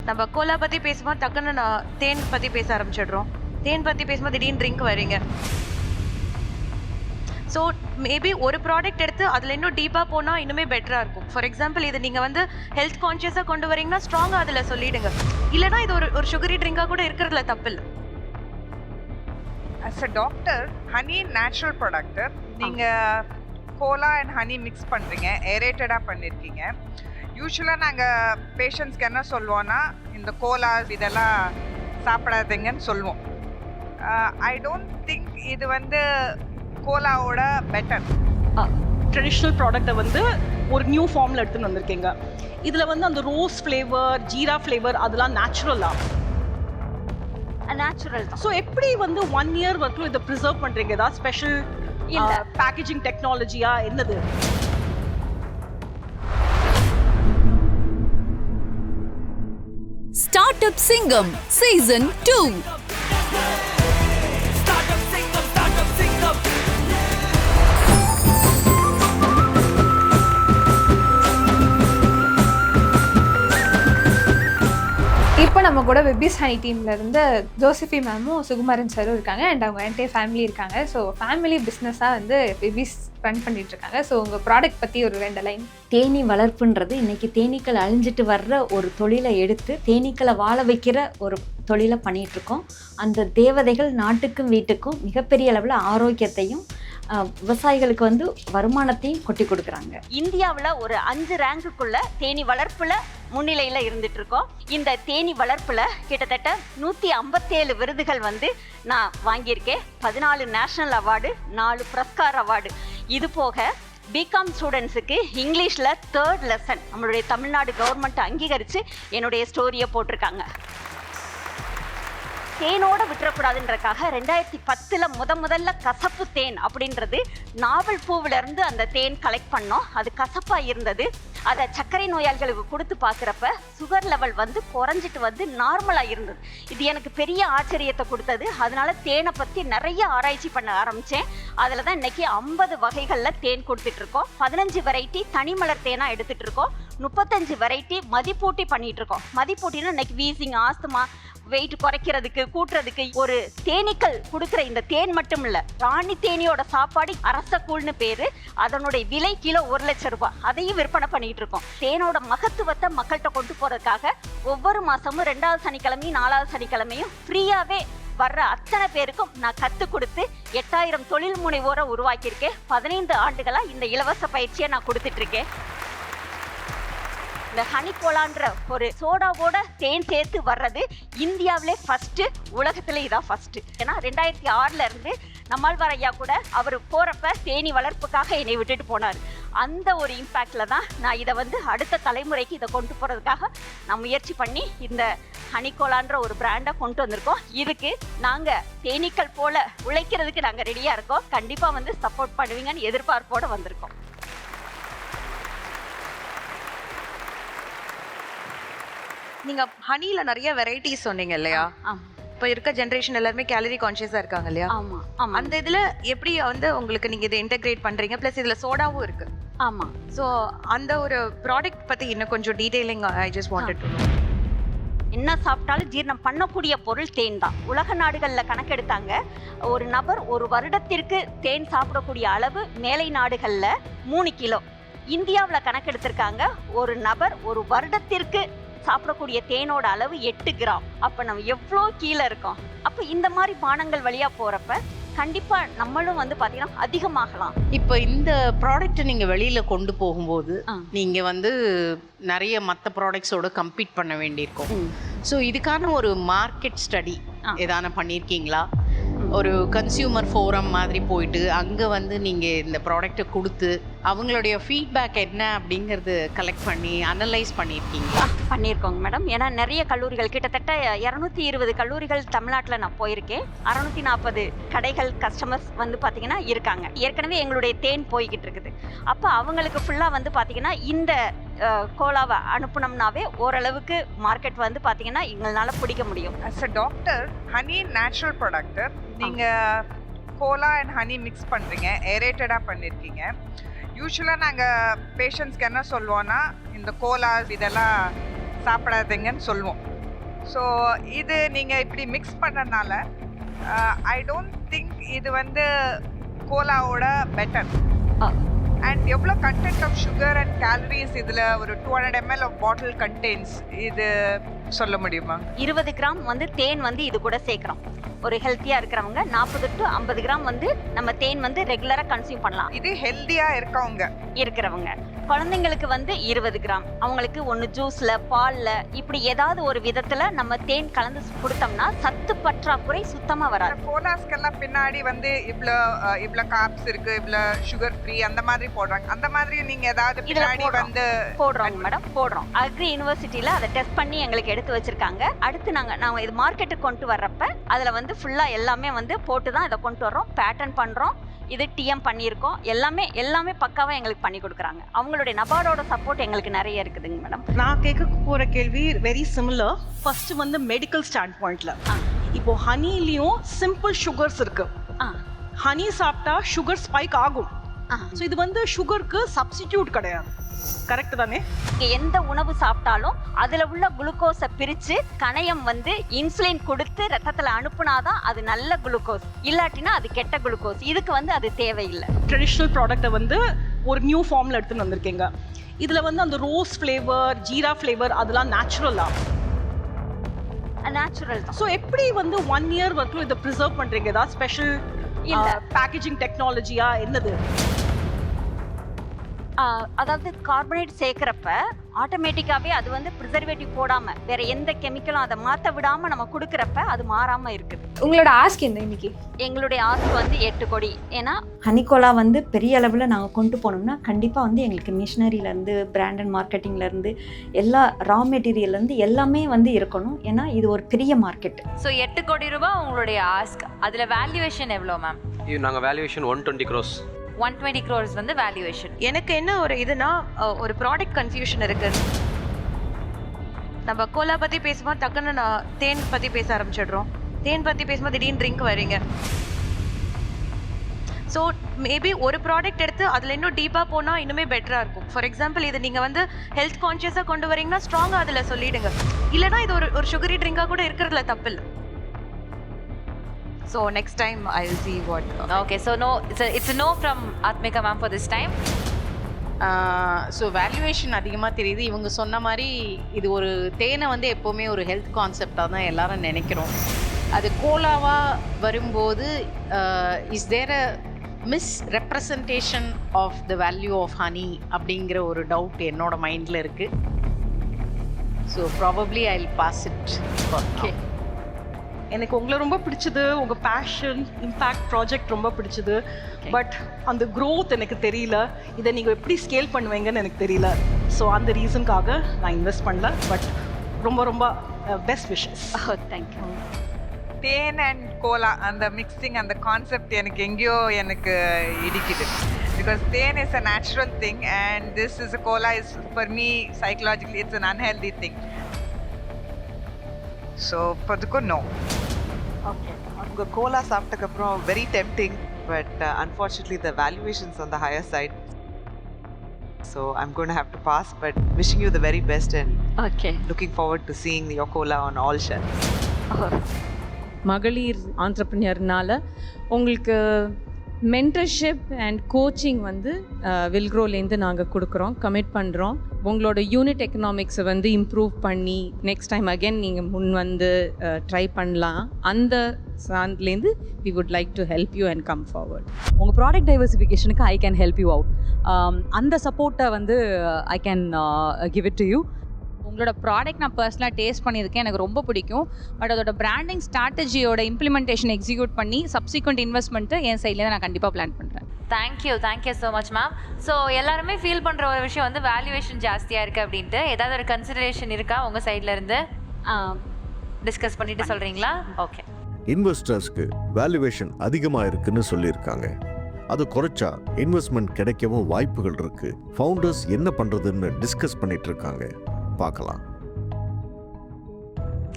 நம்ம கோலா பற்றி பேசும்போது டக்குன்னு நான் தேன் பற்றி பேச ஆரம்பிச்சிடுறோம். தேன் பற்றி பேசும்போது திடீர்னு ட்ரிங்க் வரீங்க. ஸோ மேபி ஒரு ப்ராடக்ட் எடுத்து அதில் இன்னும் டீப்பாக போனால் இன்னுமே பெட்டராக இருக்கும். ஃபார் எக்ஸாம்பிள் இது நீங்கள் வந்து ஹெல்த் கான்ஷியஸாக கொண்டு வரீங்கன்னா ஸ்ட்ராங்காக அதில் சொல்லிவிடுங்க. இல்லைனா இது ஒரு சுகரி ட்ரிங்காக கூட இருக்கிறதுல தப்பு இல்லை. As a doctor, honey natural product. நீங்கள் கோலா அண்ட் ஹனி மிக்ஸ் பண்ணுறீங்க, ஏரேட்டடாக பண்ணியிருக்கீங்க. யூஸ்வலாக நாங்கள் பேஷண்ட்ஸ்க்கு என்ன சொல்லுவோன்னா, இந்த கோலா இதெல்லாம் சாப்பிடாதீங்கன்னு சொல்லுவோம். ஐ டோன்ட் திங்க் இது வந்து கோலாவோட பெட்டர். ட்ரெடிஷ்னல் ப்ராடக்டை வந்து ஒரு நியூ ஃபார்மில் எடுத்துன்னு வந்திருக்கீங்க. இதில் வந்து அந்த ரோஸ் ஃப்ளேவர், ஜீரா ஃப்ளேவர் அதெல்லாம் நேச்சுரலா? நேச்சுரல் தான். ஸோ எப்படி வந்து 1 year வரைக்கும் இதை ப்ரிசர்வ் பண்ணுறீங்க? ஏதாவது ஸ்பெஷல் பேக்கேஜிங் டெக்னாலஜியா என்னது? Startup Singham Season 2. இப்போ நம்ம கூட வெபிஸ் ஹனி டீம்லேருந்து ஜோசிஃபி மேமும் சுகுமாரன் சாரும் இருக்காங்க. அண்ட் அவங்க என்டையர் ஃபேமிலி இருக்காங்க. ஸோ ஃபேமிலி பிஸ்னஸாக வந்து வெபிஸ் ரன் பண்ணிகிட்ருக்காங்க. ஸோ உங்கள் ப்ராடக்ட் பற்றி ஒரு 2 லைன். தேனீ வளர்ப்புன்றது இன்றைக்கி தேனீக்கள் அழிஞ்சிட்டு வர்ற ஒரு தொழிலை எடுத்து தேனீக்களை வாழ வைக்கிற ஒரு தொழிலை பண்ணிகிட்ருக்கோம். அந்த தேவதைகள் நாட்டுக்கும் வீட்டுக்கும் மிகப்பெரிய அளவில் ஆரோக்கியத்தையும் விவசாயிகளுக்கு வந்து வருமானத்தையும் கொட்டி கொடுக்குறாங்க. இந்தியாவில் ஒரு 5 ரேங்குக்குள்ள தேனி வளர்ப்புல முன்னிலையில் இருந்துட்டு இருக்கோம். இந்த தேனி வளர்ப்புல கிட்டத்தட்ட 157 விருதுகள் வந்து நான் வாங்கியிருக்கேன். 14 நேஷனல் அவார்டு, 4 புரஸ்கார் அவார்டு. இது போக பிகாம் ஸ்டூடெண்ட்ஸுக்கு இங்கிலீஷில் 3rd லெசன் நம்மளுடைய தமிழ்நாடு கவர்மெண்ட் அங்கீகரித்து என்னுடைய ஸ்டோரியை போட்டிருக்காங்க. தேனோட விட்டுறக்கூடாதுன்றக்காக 2010 முதல்ல கசப்பு தேன் அப்படின்றது நாவல் பூவிலேருந்து அந்த தேன் கலெக்ட் பண்ணோம். அது கசப்பாக இருந்தது. அதை சர்க்கரை நோயாளிகளுக்கு கொடுத்து பார்க்குறப்ப சுகர் லெவல் வந்து குறைஞ்சிட்டு வந்து நார்மலாக இருந்தது. இது எனக்கு பெரிய ஆச்சரியத்தை கொடுத்தது. அதனால தேனை பற்றி நிறைய ஆராய்ச்சி பண்ண ஆரம்பித்தேன். அதில் தான் இன்னைக்கு 50 வகைகளில் தேன் கொடுத்துட்ருக்கோம். 15 வெரைட்டி தனிமலர் தேனாக எடுத்துகிட்ருக்கோம். 35 வெரைட்டி மதிப்பூட்டி பண்ணிகிட்ருக்கோம். மதிப்பூட்டினா இன்னைக்கு வீசிங், ஆஸ்துமா, வெயிட் குறைக்கிறதுக்கு, கூட்டுறதுக்கு. ஒரு தேனீக்கள் கொடுக்குற இந்த தேன் மட்டும் இல்லை, ராணி தேனியோட சாப்பாடு அரசக்கூழ்னு பேரு. அதனுடைய விலை கிலோ 1 லட்சம் ரூபாய். அதையும் விற்பனை பண்ணிட்டு இருக்கோம். தேனோட மகத்துவத்தை மக்கள்கிட்ட கொண்டு போறதுக்காக ஒவ்வொரு மாசமும் 2வது சனிக்கிழமையும் 4வது சனிக்கிழமையும் ஃப்ரீயாவே வர்ற அத்தனை பேருக்கும் நான் கற்றுக் கொடுத்து 8000 தொழில் முனைவோரை உருவாக்கியிருக்கேன். 15 ஆண்டுகளா இந்த இலவச பயிற்சியை நான் கொடுத்துட்டு இருக்கேன். இந்த ஹனி கோலான்ற ஒரு சோடாவோட தேன் சேர்த்து வர்றது இந்தியாவிலே ஃபர்ஸ்ட், உலகத்திலே இதான் ஃபர்ஸ்ட். ஏன்னா 2006 இருந்து நம்மாழ்வார் ஐயா கூட அவர் போறப்ப தேனி வளர்ப்புக்காக என்னை விட்டுட்டு போனார். அந்த ஒரு இம்பேக்ட்ல தான் நான் இதை வந்து அடுத்த தலைமுறைக்கு இதை கொண்டு போறதுக்காக நான் முயற்சி பண்ணி இந்த ஹனி கோலான்ற ஒரு பிராண்டை கொண்டு வந்திருக்கோம். இதுக்கு நாங்க தேனீக்கள் போல உழைக்கிறதுக்கு நாங்க ரெடியா இருக்கோம். கண்டிப்பா வந்து சப்போர்ட் பண்ணுவீங்கன்னு எதிர்பார்ப்போட வந்திருக்கோம். நீங்கள் ஹனியில் நிறைய வெரைட்டிஸ் சொன்னீங்க இல்லையா? இப்போ இருக்க ஜென்ரேஷன் எல்லாருமே கேலரி கான்ஷியஸாக இருக்காங்க இல்லையா? ஆமாம். அந்த இதில் எப்படி வந்து உங்களுக்கு நீங்கள் இதை இன்டெகிரேட் பண்ணுறீங்க? ப்ளஸ் இதில் சோடாவும் இருக்குது. ஆமாம். ஸோ அந்த ஒரு ப்ராடக்ட் பற்றி இன்னும் கொஞ்சம் detailing I just wanted to know. என்ன சாப்பிட்டாலும் ஜீரணம் பண்ணக்கூடிய பொருள் தேன் தான். உலக நாடுகளில் கணக்கெடுத்தாங்க. ஒரு நபர் ஒரு வருடத்திற்கு தேன் சாப்பிடக்கூடிய அளவு மேலை நாடுகளில் 3 கிலோ. இந்தியாவில் கணக்கெடுத்திருக்காங்க ஒரு நபர் ஒரு வருடத்திற்கு சாப்பிடக்கூடிய தேனோட அளவு 8 கிராம். அப்போ நம்ம எவ்வளோ கீழே இருக்கோம். அப்போ இந்த மாதிரி பானங்கள் வழியாக போகிறப்ப கண்டிப்பாக நம்மளும் வந்து பார்த்தீங்கன்னா அதிகமாகலாம். இப்போ இந்த ப்ராடக்ட்டை நீங்கள் வெளியில் கொண்டு போகும்போது நீங்கள் வந்து நிறைய மற்ற ப்ராடக்ட்ஸோட கம்பீட் பண்ண வேண்டியிருக்கும். ஸோ இதுக்கான ஒரு மார்க்கெட் ஸ்டடி எதான பண்ணியிருக்கீங்களா? ஒரு கன்சியூமர் ஃபோரம் மாதிரி போயிட்டு அங்கே வந்து நீங்கள் இந்த ப்ராடக்டை கொடுத்து அவங்களுடைய ஃபீட்பேக் என்ன அப்படிங்கிறது கலெக்ட் பண்ணி அனலைஸ் பண்ணியிருக்கீங்களா? பண்ணியிருக்கோங்க மேடம். ஏன்னா நிறைய கல்லூரிகள், கிட்டத்தட்ட 220 கல்லூரிகள் தமிழ்நாட்டில் நான் போயிருக்கேன். 640 கடைகள், கஸ்டமர்ஸ் வந்து பார்த்தீங்கன்னா இருக்காங்க. ஏற்கனவே எங்களுடைய தேன் போய்கிட்டு இருக்குது. அப்போ அவங்களுக்கு ஃபுல்லாக வந்து பார்த்தீங்கன்னா இந்த கோலாவை அனுப்புனோம்னாவே ஓரளவுக்கு மார்க்கெட் வந்து பார்த்தீங்கன்னா எங்களால் பிடிக்க முடியும். As a doctor, honey natural product. நீங்கள் கோலா அண்ட் ஹனி மிக்ஸ் பண்ணுறீங்க, ஏரேட்டடாக பண்ணியிருக்கீங்க. யூஸ்வலாக நாங்கள் பேஷண்ட்ஸ்க்கு என்ன சொல்லுவோன்னா, இந்த கோலா இதெல்லாம் சாப்பிடாதீங்கன்னு சொல்லுவோம். ஸோ இது நீங்கள் இப்படி மிக்ஸ் பண்ணனால ஐ டோன்ட் திங்க் இது வந்து கோலாவோட பெட்டர். அண்ட் எவ்வளோ content of sugar and calories இதில் ஒரு 200 ml ஆஃப் பாட்டில் கண்டெய்ன்ஸ் இது சொல்ல முடியுமா? 20 கிராம் வந்து தேன் வந்து இது கூட சேர்க்குறோம். ஒரு ஹெல்த்தியாக இருக்கிறவங்க 40 to 50 கிராம் வந்து நம்ம தேன் வந்து ரெகுலராக கன்சியூம் பண்ணலாம். இது ஹெல்த்தியாக இருக்கிறவங்க குழந்தைங்களுக்கு வந்து 20 கிராம், அவங்களுக்கு ஒன்று ஜூஸில் பாலில் இப்படி ஏதாவது ஒரு விதத்தில் நம்ம தேன் கலந்து கொடுத்தோம்னா சத்து பற்றாக்குறை சுத்தமாக வராது. கோலாஸ்கெல்லாம் பின்னாடி வந்து இவ்வளோ காப்ஸ் இருக்குது, இவ்வளோ சுகர் ஃப்ரீ அந்த மாதிரி போடுறாங்க. அந்த மாதிரி நீங்கள் ஏதாவது பின்னாடி வந்து போடுறோங்க மேடம், போடுறோம். அக்ரி யூனிவர்சிட்டியில் அதை டெஸ்ட் பண்ணி எங்களுக்கு எடுத்து வச்சுருக்காங்க. அடுத்து நாங்கள் இது மார்க்கெட்டுக்கு கொண்டு வர்றப்ப அதில் வந்து ஃபுல்லாக எல்லாமே வந்து போட்டு தான் இதை கொண்டு வர்றோம். பேட்டர்ன் பண்ணுறோம், இது டிஎம் பண்ணியிருக்கோம். எல்லாமே பக்காவாக எங்களுக்கு பண்ணி கொடுக்குறாங்க. அவங்களுடைய நபார்டோட சப்போர்ட் எங்களுக்கு நிறைய இருக்குதுங்க மேடம். நான் கேட்க போகிற கேள்வி வெரி சிமிலர். ஃபர்ஸ்ட் வந்து மெடிக்கல் ஸ்டாண்ட் பாயிண்ட்ல இப்போ ஹனிலையும் சிம்பிள் சுகர்ஸ் இருக்கு. ஹனி சாப்பிட்டா சுகர் ஸ்பைக் ஆகும். ஸோ இது வந்து சுகருக்கு சப்ஸ்டிடியூட் கிடையாது, கரெக்ட் தானே? எந்த உணவு சாப்பிட்டாலும் அதுல உள்ள குளுக்கோஸை பிரிச்சு கணையம் வந்து இன்சுலின் கொடுத்து ரத்தத்துல அனுப்புனாதான் அது நல்ல குளுக்கோஸ், இல்லாட்டினா அது கெட்ட குளுக்கோஸ். இதுக்கு வந்து அது தேவையில்லை. ட்ரெடிஷ்னல் ப்ராடக்ட்டை வந்து ஒரு நியூ ஃபார்ம்ல எடுத்துன்னு வந்திருக்கீங்க. இதுல வந்து அந்த ரோஸ் ஃப்ளேவர், ஜீரா ஃப்ளேவர் அதெல்லாம் நேச்சுரலா? நேச்சுரல் தான். ஸோ எப்படி வந்து 1 year வரைக்கும் இதை ப்ரிசர்வ் பண்றீங்க? ஏதாவது ஸ்பெஷல் பேக்கேஜிங் டெக்னாலஜியா என்னது? அதாவது கார்பனேட் சேர்க்கிறப்ப ஆட்டோமேட்டிக்காவே அது வந்து ப்ரிசர்வேட்டிவ் போடாம வேற எந்த கெமிக்கலும் அதை மாற்ற விடாம நம்ம கொடுக்கறப்ப அது மாறாம இருக்குது. உங்களோட ஆஸ்க் என்ன இன்னைக்கு? எங்களுடைய ஆஸ்க் வந்து 8 கோடி. ஏன்னா ஹனிகோலா வந்து பெரிய அளவில் நாங்கள் கொண்டு போனோம்னா கண்டிப்பாக வந்து எங்களுக்கு மிஷினரியிலேருந்து பிராண்ட் அண்ட் மார்க்கெட்டிங்லேருந்து எல்லா ரா மெட்டீரியல்லேருந்து எல்லாமே வந்து இருக்கணும். ஏன்னா இது ஒரு பெரிய மார்க்கெட். ஸோ 8 கோடி ரூபாய் உங்களுடைய ஆஸ்க். அதில் வேல்யூவேஷன் எவ்வளோ மேம்? நாங்கள் வேல்யூவேஷன் 120 crores. 120 crores வந்து வேல்யூவேஷன். எனக்கு என்ன ஒரு இதுனா ஒரு ப்ராடக்ட் கன்ஃபியூஷன் இருக்கு. நம்ம கோலா பற்றி பேசும்போது டக்குன்னு நான் தேன் பற்றி பேச ஆரம்பிச்சிடுறோம். தேன் பற்றி பேசும்போது திடீர்னு ட்ரிங்க் வரீங்க. ஸோ மேபி ஒரு ப்ராடக்ட் எடுத்து அதில் இன்னும் டீப்பாக போனால் இன்னுமே பெட்டராக இருக்கும். ஃபார் எக்ஸாம்பிள் இது நீங்கள் வந்து ஹெல்த் கான்ஷியஸாக கொண்டு வரீங்கன்னா ஸ்ட்ராங்காக அதில் சொல்லிவிடுங்க. இல்லைனா இது ஒரு சுகரி ட்ரிங்காக கூட இருக்கிறதுல தப்பு இல்லை. So next time I'll see what. Okay, so no, it's a no from Atmika ma'am for this time. So valuation அதிகமாக தெரியுது. இவங்க சொன்ன மாதிரி இது ஒரு தேனை வந்து எப்போவுமே ஒரு ஹெல்த் கான்செப்டாக தான் எல்லாரும் நினைக்கிறோம். அது கோலாவாக வரும்போது is there a misrepresentation of the value of honey அப்படிங்கிற ஒரு டவுட் என்னோட மைண்டில் இருக்குது. So probably I will pass it. Okay, எனக்கு உங்களை ரொம்ப பிடிச்சது, உங்கள் பேஷன் இம்பேக்ட் ப்ராஜெக்ட் ரொம்ப பிடிச்சது. பட் அந்த க்ரோத் எனக்கு தெரியல. இதை நீங்கள் எப்படி ஸ்கேல் பண்ணுவீங்கன்னு எனக்கு தெரியல. ஸோ அந்த ரீசனுக்காக நான் இன்வெஸ்ட் பண்ணல. பட் ரொம்ப ரொம்ப பெஸ்ட் விஷஸ். தேங்க்யூ. தேன் அண்ட் கோலா அந்த மிக்சிங் அந்த கான்செப்ட் எனக்கு எங்கேயோ எனக்கு இடிக்குது. பிகாஸ் தேன் is a natural thing and this is a cola is for me psychologically it's an unhealthy thing. So இப்போதுக்கும் நோ. ஓகே, அவங்க கோலா சாப்பிட்டதுக்கப்புறம் very tempting, but unfortunately the valuations on the higher side. So I'm going to have to pass, but wishing you the very best and okay, looking forward to seeing your cola on all shelves. மகளிர் ஆண்டர்ப்ரனியர்னால உங்களுக்கு mentorship and coaching வந்து வில்க்ரோலேருந்து நாங்கள் கொடுக்குறோம், commit பண்ணுறோம். உங்களோட unit எக்கனாமிக்ஸை வந்து improve பண்ணி நெக்ஸ்ட் டைம் அகெயின் நீங்கள் முன் வந்து ட்ரை பண்ணலாம். அந்த சாண்ட்லேருந்து we would like to help you and come forward. உங்கள் ப்ராடக்ட் டைவர்சிஃபிகேஷனுக்கு I can help you out. அந்த சப்போர்ட்டை வந்து I can give it to you. உங்களோட ப்ராடக்ட் நான் பர்சனலாக டேஸ்ட் பண்ணியிருக்கேன், எனக்கு ரொம்ப பிடிக்கும். பட் அதோட பிராண்டிங் ஸ்ட்ராட்டஜியோட இம்ப்ளிமெண்டேஷன் எக்ஸிக்யூட் பண்ணி சப்சிக்வெண்ட் இன்வெஸ்ட்மெண்ட்டு என் சைட்லேருந்து நான் கண்டிப்பாக பிளான் பண்ணுறேன். Thank you so much ma'am. So எல்லாருமே ஃபீல் பண்ணுற ஒரு விஷயம் வந்து வேல்யூவேஷன் ஜாஸ்தியாக இருக்குது அப்படின்ட்டு. ஏதாவது ஒரு கன்சிடரேஷன் இருக்கா உங்கள் சைட்லேருந்து? டிஸ்கஸ் பண்ணிட்டு சொல்கிறீங்களா? ஓகே. இன்வெஸ்டர்ஸ்க்கு வேல்யூவேஷன் அதிகமாக இருக்குன்னு சொல்லியிருக்காங்க. அது குறைச்சா இன்வெஸ்ட்மெண்ட் கிடைக்கவும் வாய்ப்புகள் இருக்கு. ஃபவுண்டர்ஸ் என்ன பண்றதுன்னு டிஸ்கஸ் பண்ணிட்டு இருக்காங்க. பார்க்கலாம்.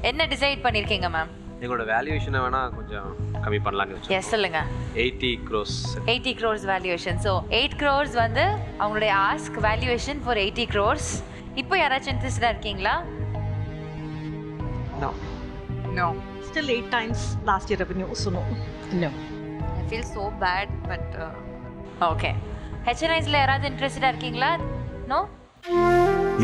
என்ன டிசைட் பண்ணியிருக்கீங்க மேம்? எங்களோட வேல்யூவேஷனை வேணால் கொஞ்சம் கம்மி பண்ணலான்னு வச்சோம். எஸ் சொல்லுங்கள். 80 crores. 80 crores valuation. So 8 crores வந்து அவங்களுடைய ஆஸ்க் வேல்யூவேஷன் ஃபார் 80 crores. இப்போ யாராச்சும் இன்ட்ரெஸ்டாக இருக்கீங்களா? No. No. Still 8 times last year revenue, so no. No. I feel so bad, but okay ஹெச்என்ஐஸில் யாராவது இன்ட்ரெஸ்டடாக இருக்கீங்களா? நோ.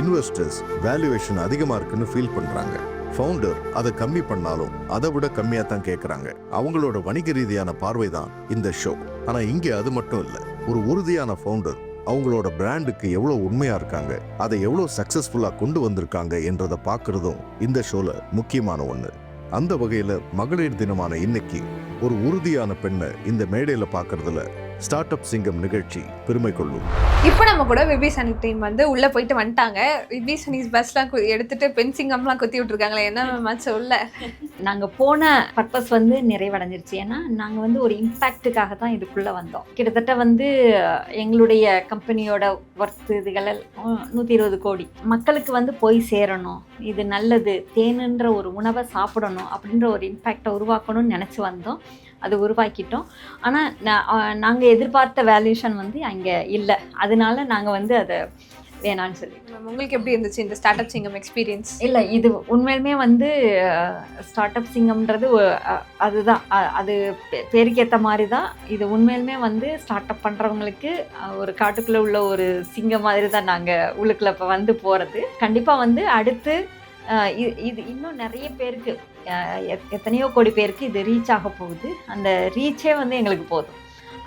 இன்வெஸ்டர்ஸ் வேல்யூவேஷன் அதிகமா இருக்குன்னு ஃபீல் பண்றாங்க. ஃபவுண்டர் அதை கம்மி பண்ணாலும் அதை விட கம்மியா தான் கேட்கறாங்க. அவங்களோட வணிக ரீதியான பார்வை தான் இந்த ஷோ. ஆனா இங்க அது மட்டும் இல்ல. ஒரு உறுதியான ஃபவுண்டர் அவங்களோட பிராண்டுக்கு எவ்வளவு உண்மையா இருக்காங்க, அதை எவ்வளவு சக்சஸ்ஃபுல்லா கொண்டு வந்திருக்காங்க என்றதை பார்க்கறதும் இந்த ஷோல முக்கியமான ஒண்ணு. அந்த வகையில மகளிர் தினமான இன்னைக்கு ஒரு உறுதியான பெண்ணை இந்த மேடையில பார்க்கறதுல ஸ்டார்ட் அப் சிங்கம் நிகழ்ச்சி பெருமை கொள்ளும். இப்போ நம்ம கூட விபிஸ் ஹனி டீம் வந்து உள்ளே போயிட்டு வந்துட்டாங்க. விபிஸ் ஹனிஸ் பஸ்லாம் எடுத்துட்டு பெண் சிங்கம்லாம் குத்தி விட்டுருக்காங்களே, என்ன மேட்ச் சொல்ல. நாங்கள் போன பர்பஸ் வந்து நிறைவடைஞ்சிருச்சு. ஏன்னா நாங்கள் வந்து ஒரு இம்பேக்ட்டுக்காக தான் இதுக்குள்ளே வந்தோம். கிட்டத்தட்ட வந்து எங்களுடைய கம்பெனியோட ஒர்த் இதுகள் 120 கோடி மக்களுக்கு வந்து போய் சேரணும், இது நல்லது, தேனுன்ற ஒரு உணவை சாப்பிடணும் அப்படின்ற ஒரு இம்பேக்டை உருவாக்கணும்னு நினச்சி வந்தோம். அது உருவாக்கிட்டோம். ஆனால் நாங்கள் எதிர்பார்த்த வேல்யூஷன் வந்து அங்கே இல்லை. அதனால நாங்கள் வந்து அதை வேணான்னு சொல்லி. உங்களுக்கு எப்படி இருந்துச்சு இந்த ஸ்டார்ட் அப் சிங்கம் எக்ஸ்பீரியன்ஸ்? இல்லை, இது உண்மையிலுமே வந்து ஸ்டார்ட் அப் சிங்கம்ன்றது அதுதான், அது பேருக்கேற்ற மாதிரி தான். இது உண்மையிலுமே வந்து ஸ்டார்ட் அப் பண்ணுறவங்களுக்கு ஒரு காட்டுக்குள்ளே உள்ள ஒரு சிங்கம் மாதிரி தான் நாங்கள் உள்ளுக்குள்ளே இப்போ வந்து போகிறது. கண்டிப்பாக வந்து அடுத்து இது இன்னும் நிறைய பேருக்கு, எத்தனையோ கோடி பேருக்கு இது ரீச் ஆக போகுது. அந்த ரீச்சே வந்து எங்களுக்கு போதும்.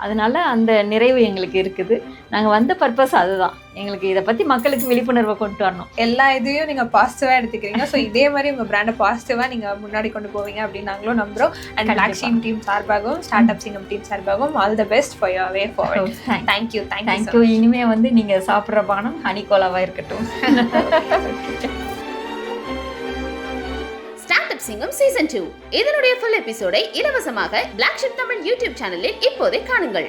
அதனால அந்த நிறைவு எங்களுக்கு இருக்குது. நாங்கள் வந்த பர்பஸ் அதுதான். எங்களுக்கு இதை பற்றி மக்களுக்கு விழிப்புணர்வை கொண்டு வரணும். எல்லா இதையும் நீங்கள் பாசிட்டிவாக எடுத்துக்கிறீங்க. ஸோ இதே மாதிரி உங்கள் பிராண்டை பாசிட்டிவாக நீங்கள் முன்னாடி கொண்டு போவீங்க அப்படின்னு நாங்களும் நம்புகிறோம். அண்ட் பிளாக்ஷீம் டீம் சார்பாகவும் ஸ்டார்ட் அப் சிங்கம் டீம் சார்பாகவும் all the best for your way forward. Thank you. Thank you. இனிமேல் வந்து நீங்கள் சாப்பிட்ற பானம் ஹனி கோலாவாக இருக்கட்டும். சிங்கம் சீசன் 2 இதனுடைய ஃபுல் எபிசோடை இலவசமாக பிளாக் ஷிப் தமிழ் யூடியூப் சேனலில் இப்போதே காணுங்கள்.